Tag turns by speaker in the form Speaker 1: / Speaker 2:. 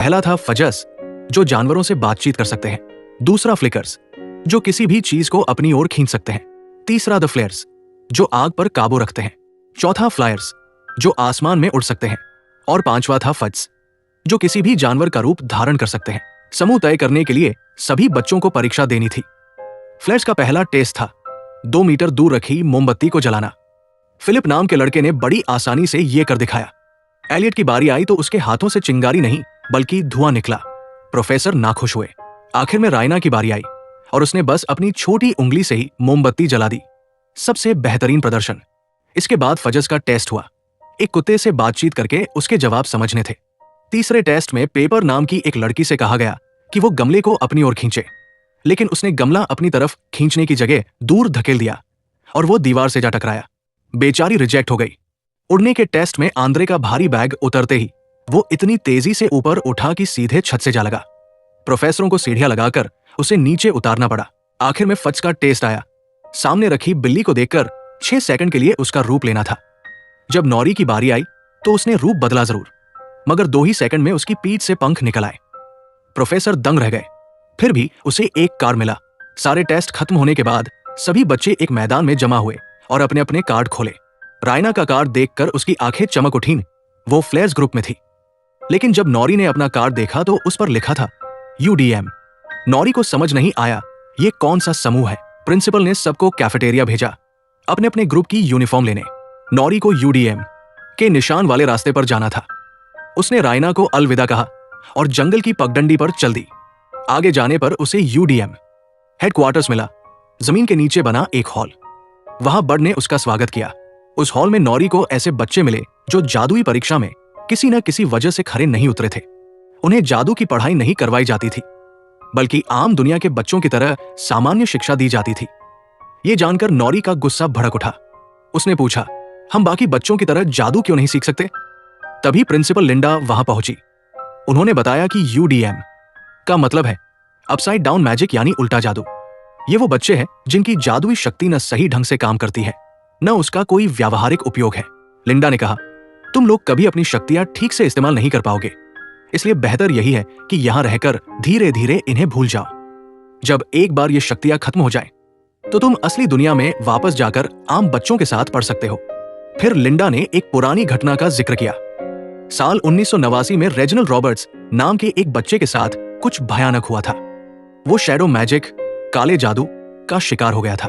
Speaker 1: पहला था फजस, जो जानवरों से बातचीत कर सकते हैं। दूसरा फ्लिकर्स, जो किसी भी चीज को अपनी ओर खींच सकते हैं। तीसरा द फ्लेयर्स, जो आग पर काबू रखते हैं। चौथा फ्लायर्स, जो आसमान में उड़ सकते हैं। और पांचवा था फज्स, जो किसी भी जानवर का रूप धारण कर सकते हैं। समूह तय करने के लिए सभी बच्चों को परीक्षा देनी थी। फ्लेयर्स का पहला टेस्ट था 2 मीटर दूर रखी मोमबत्ती को जलाना। फिलिप नाम के लड़के ने बड़ी आसानी से यह कर दिखाया। एलियट की बारी आई तो उसके हाथों से चिंगारी नहीं बल्कि धुआं निकला। प्रोफेसर नाखुश हुए। आखिर में रायना की बारी आई और उसने बस अपनी छोटी उंगली से ही मोमबत्ती जला दी। सबसे बेहतरीन प्रदर्शन। इसके बाद फजस का टेस्ट हुआ। एक कुत्ते से बातचीत करके उसके जवाब समझने थे। तीसरे टेस्ट में पेपर नाम की एक लड़की से कहा गया कि वो गमले को अपनी ओर खींचे, लेकिन उसने गमला अपनी तरफ खींचने की जगह दूर धकेल दिया और वो दीवार से जा टकराया। बेचारी रिजेक्ट हो गई। उड़ने के टेस्ट में आंद्रे का भारी बैग उतरते ही वो इतनी तेजी से ऊपर उठा कि सीधे छत से जा लगा। प्रोफेसरों को सीढ़ियां लगाकर उसे नीचे उतारना पड़ा। आखिर में फज का टेस्ट आया। सामने रखी बिल्ली को देखकर 6 सेकंड के लिए उसका रूप लेना था। जब नौरी की बारी आई तो उसने रूप बदला जरूर, मगर 2 ही सेकंड में उसकी पीठ से पंख निकल आए। प्रोफेसर दंग रह गए। फिर भी उसे एक कार्ड मिला। सारे टेस्ट खत्म होने के बाद सभी बच्चे एक मैदान में जमा हुए और अपने अपने कार्ड खोले। रायना का कार्ड देखकर उसकी आंखें चमक उठीं। वो फ्लेयर्स ग्रुप में थी। लेकिन जब नौरी ने अपना कार्ड देखा तो उस पर लिखा था UDM। नौरी को समझ नहीं आया ये कौन सा समूह है। प्रिंसिपल ने सबको कैफेटेरिया भेजा अपने अपने ग्रुप की यूनिफॉर्म लेने। नौरी को UDM के निशान वाले रास्ते पर जाना था। उसने रायना को अलविदा कहा और जंगल की पगडंडी पर चल दी। आगे जाने पर उसे UDM हेडक्वार्टर्स मिला। जमीन के नीचे बना एक हॉल। वहां बर्ड ने उसका स्वागत किया। उस हॉल में नौरी को ऐसे बच्चे मिले जो जादुई परीक्षा में किसी न किसी वजह से खरे नहीं उतरे थे। उन्हें जादू की पढ़ाई नहीं करवाई जाती थी, बल्कि आम दुनिया के बच्चों की तरह सामान्य शिक्षा दी जाती थी। यह जानकर नौरी का गुस्सा भड़क उठा। उसने पूछा, हम बाकी बच्चों की तरह जादू क्यों नहीं सीख सकते? तभी प्रिंसिपल लिंडा वहां पहुंची। उन्होंने बताया कि UDM का मतलब है अपसाइड डाउन मैजिक, यानी उल्टा जादू। ये वो बच्चे हैं जिनकी जादुई शक्ति न सही ढंग से काम करती है, न उसका कोई व्यावहारिक उपयोग है। लिंडा ने कहा, तुम लोग कभी अपनी शक्तियां ठीक से इस्तेमाल नहीं कर पाओगे, इसलिए बेहतर यही है कि यहां रहकर धीरे धीरे इन्हें भूल जाओ। जब एक बार ये शक्तियां खत्म हो जाए तो तुम असली दुनिया में वापस जाकर आम बच्चों के साथ पढ़ सकते हो। फिर लिंडा ने एक पुरानी घटना का जिक्र किया। साल 1989 में रेजिनल रॉबर्ट्स नाम के एक बच्चे के साथ कुछ भयानक हुआ था। वो शैडो मैजिक, काले जादू का शिकार हो गया था।